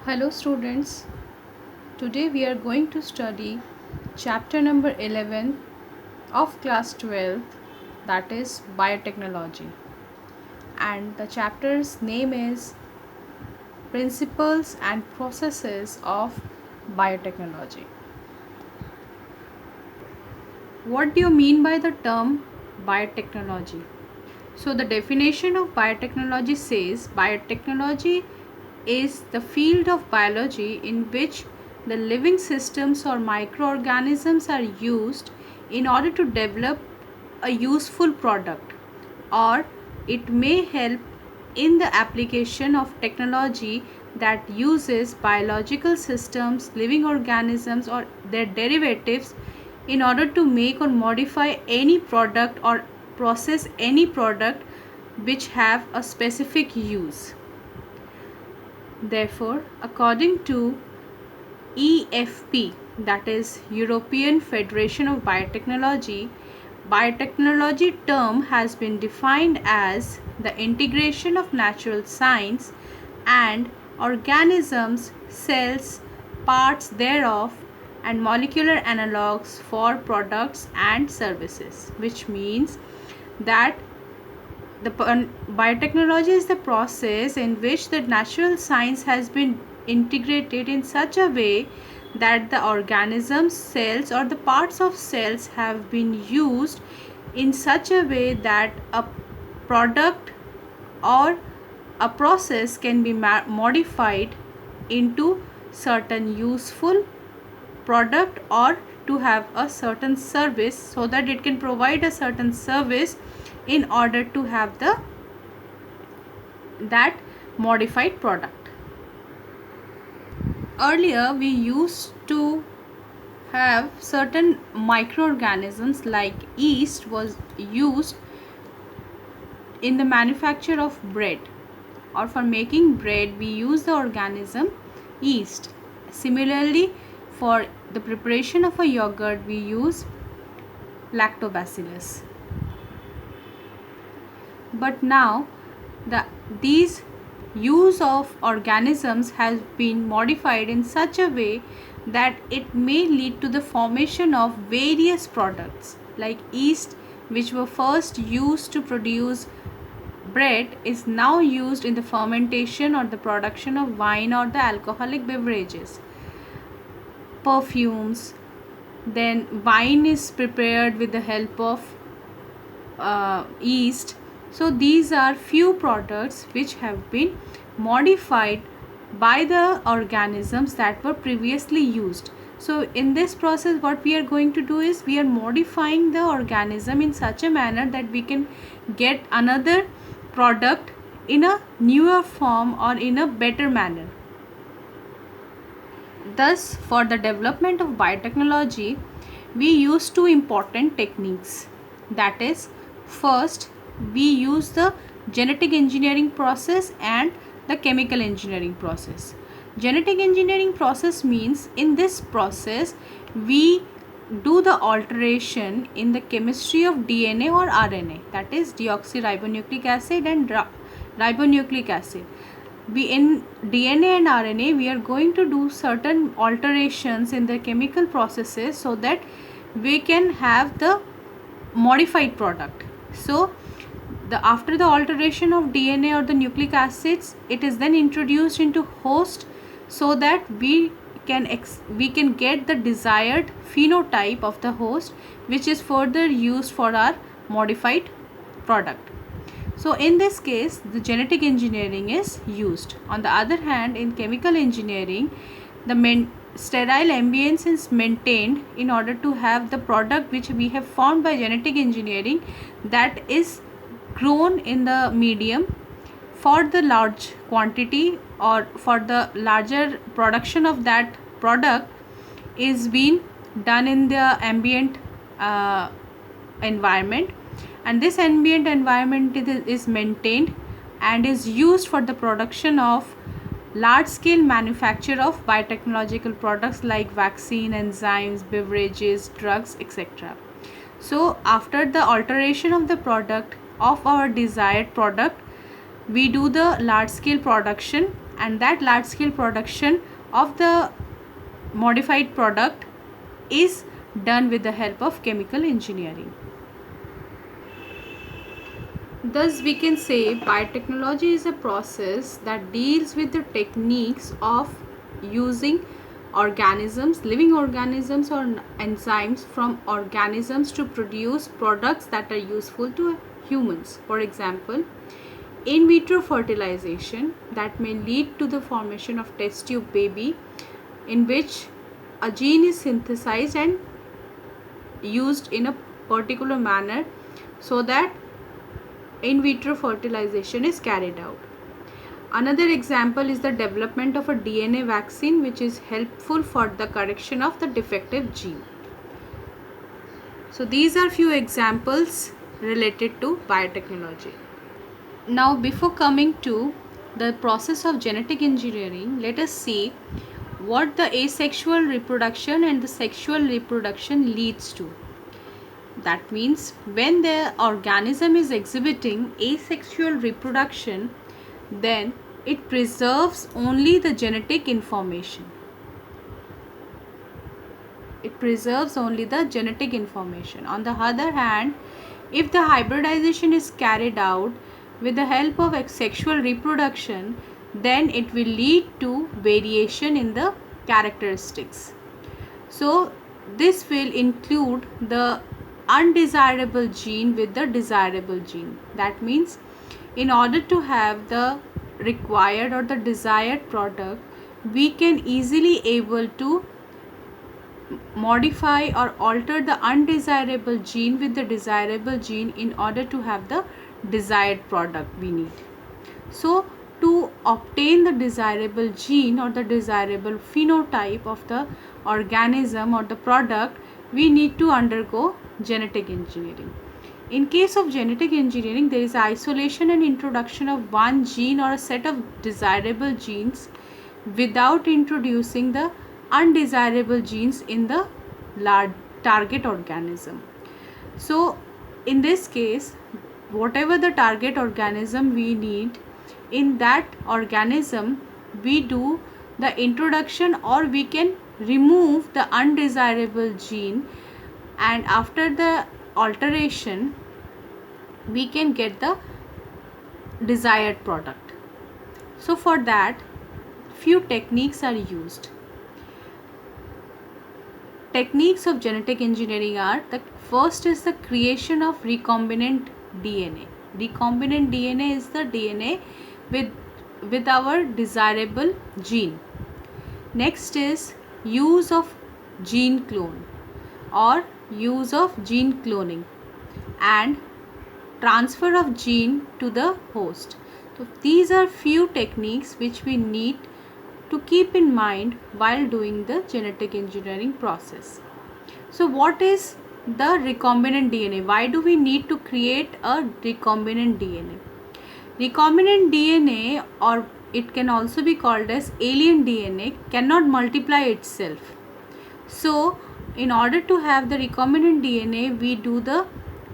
Hello students, today we are going to study chapter number 11 of class 12, that is biotechnology, and the chapter's name is Principles and Processes of Biotechnology. What do you mean by the term biotechnology? So the definition of biotechnology says biotechnology is the field of biology in which the living systems or microorganisms are used in order to develop a useful product, or it may help in the application of technology that uses biological systems, living organisms or their derivatives in order to make or modify any product or process any product which have a specific use. Therefore, according to EFP, that is European Federation of Biotechnology, biotechnology term has been defined as the integration of natural science and organisms, cells, parts thereof, and molecular analogues for products and services, which means that the biotechnology is the process in which the natural science has been integrated in such a way that the organisms, cells or the parts of cells have been used in such a way that a product or a process can be modified into certain useful product or to have a certain service, so that it can provide a certain service in order to have that modified product. Earlier we used to have certain microorganisms like yeast was used in the manufacture of bread, or for making bread we use the organism yeast. Similarly, for the preparation of a yogurt we use lactobacillus. But now these use of organisms has been modified in such a way that it may lead to the formation of various products like yeast, which were first used to produce bread, is now used in the fermentation or the production of wine or the alcoholic beverages, perfumes. Then wine is prepared with the help of yeast. So these are few products which have been modified by the organisms that were previously used. So in this process what we are going to do is we are modifying the organism in such a manner that we can get another product in a newer form or in a better manner. Thus, for the development of biotechnology, we use two important techniques. That is, first, we use the genetic engineering process and the chemical engineering process. Genetic engineering process means in this process, we do the alteration in the chemistry of DNA or RNA, that is deoxyribonucleic acid and ribonucleic acid. We in DNA and RNA we are going to do certain alterations in the chemical processes so that we can have the modified product. So after the alteration of DNA or the nucleic acids, it is then introduced into host so that we can get the desired phenotype of the host, which is further used for our modified product. So in this case the genetic engineering is used. On the other hand, in chemical engineering, the sterile ambience is maintained in order to have the product which we have formed by genetic engineering, that is grown in the medium for the large quantity or for the larger production of that product is being done in the ambient environment, and this ambient environment is maintained and is used for the production of large scale manufacture of biotechnological products like vaccine, enzymes, beverages, drugs, etc. So after the alteration of the product of our desired product, we do the large scale production and that large scale production of the modified product is done with the help of chemical engineering. Thus, we can say biotechnology is a process that deals with the techniques of using organisms, living organisms or enzymes from organisms to produce products that are useful to humans. For example, in vitro fertilization that may lead to the formation of test tube baby, in which a gene is synthesized and used in a particular manner so that in vitro fertilization is carried out. Another example is the development of a DNA vaccine, which is helpful for the correction of the defective gene. So these are few examples related to biotechnology. Now, before coming to the process of genetic engineering, let us see what the asexual reproduction and the sexual reproduction leads to. That means when the organism is exhibiting asexual reproduction, then it preserves only the genetic information. It preserves only the genetic information. On the other hand, if the hybridization is carried out with the help of sexual reproduction, then it will lead to variation in the characteristics. So this will include the undesirable gene with the desirable gene. That means in order to have the required or the desired product, we can easily able to modify or alter the undesirable gene with the desirable gene in order to have the desired product we need. So to obtain the desirable gene or the desirable phenotype of the organism or the product, we need to undergo genetic engineering. In case of genetic engineering, there is isolation and introduction of one gene or a set of desirable genes without introducing the undesirable genes in the large target organism. So in this case, whatever the target organism we need, in that organism we do the introduction or we can remove the undesirable gene, and after the alteration we can get the desired product. So for that, few techniques are used. Techniques of genetic engineering are, the first is the creation of recombinant DNA. Recombinant DNA is the DNA with our desirable gene. Next is use of gene clone or use of gene cloning and transfer of gene to the host. So these are few techniques which we need to keep in mind while doing the genetic engineering process. So what is the recombinant DNA? Why do we need to create a recombinant DNA? Recombinant DNA, or it can also be called as alien DNA, cannot multiply itself. So in order to have the recombinant DNA, we do the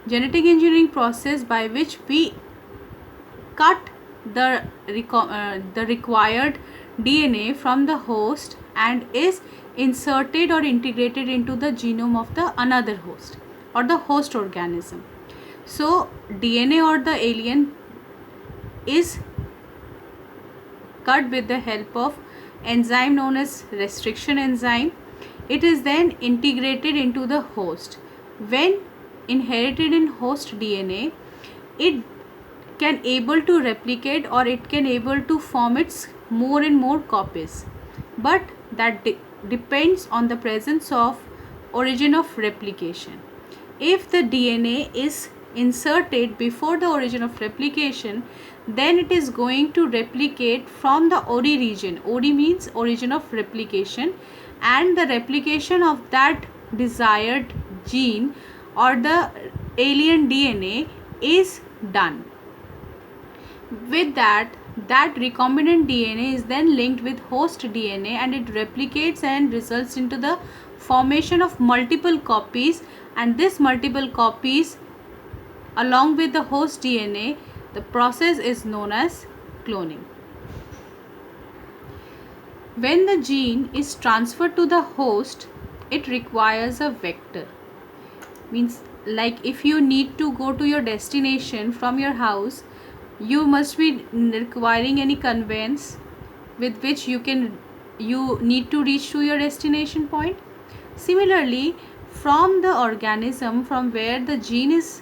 genetic engineering process by which we cut the required DNA from the host and is inserted or integrated into the genome of the another host or the host organism. So DNA or the alien is cut with the help of enzyme known as restriction enzyme. It is then integrated into the host. When inherited in host DNA, it can able to replicate or it can able to form its more and more copies, but that depends on the presence of origin of replication. If the DNA is inserted before the origin of replication, then it is going to replicate from the OD region. OD means origin of replication, and the replication of that desired gene or the alien DNA is done. With that recombinant DNA is then linked with host DNA and it replicates and results into the formation of multiple copies, and this multiple copies along with the host DNA, the process is known as cloning. When the gene is transferred to the host, it requires a vector. Means, like if you need to go to your destination from your house, you must be requiring any conveyance with which you need to reach to your destination point. Similarly, from the organism from where the gene is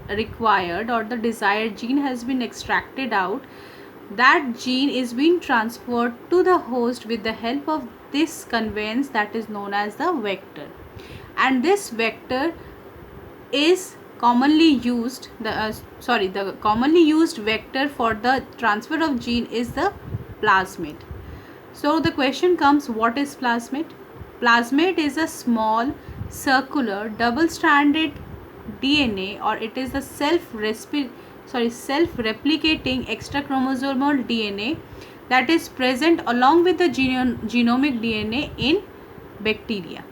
required or the desired gene has been extracted out, that gene is being transferred to the host with the help of this conveyance that is known as the vector. And this vector is commonly used the commonly used vector for the transfer of gene is the plasmid. So the question comes, what is plasmid? Plasmid is a small circular double stranded DNA, or it is the self-replicating extrachromosomal DNA that is present along with the genomic DNA in bacteria.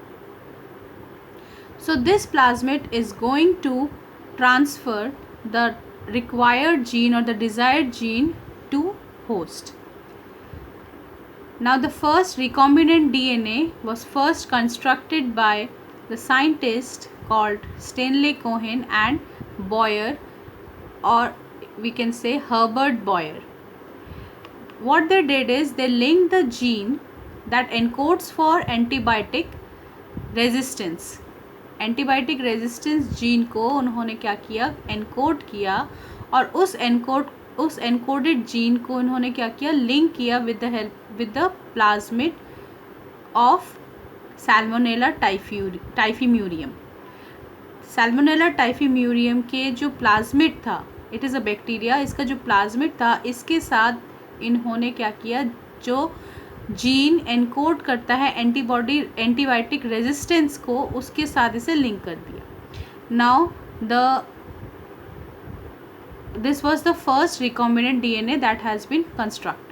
So this plasmid is going to transfer the required gene or the desired gene to host. Now the first recombinant DNA was first constructed by the scientist called Stanley Cohen and Boyer, or we can say Herbert Boyer. What they did is they linked the gene that encodes for antibiotic resistance gene को उन्होंने क्या किया, encode किया, और उस encoded gene को उन्होंने क्या किया, लिंक किया with the plasmid of Salmonella typhimurium. Salmonella typhimurium के जो प्लाज्मिड था, इट इज़ अ बैक्टीरिया, इसका जो प्लाज्मिड था इसके साथ इन्होंने क्या किया, जो जीन एनकोड करता है एंटीबायोटिक रेजिस्टेंस को, उसके साथ इसे लिंक कर दिया. Now this was the first recombinant DNA that has been constructed.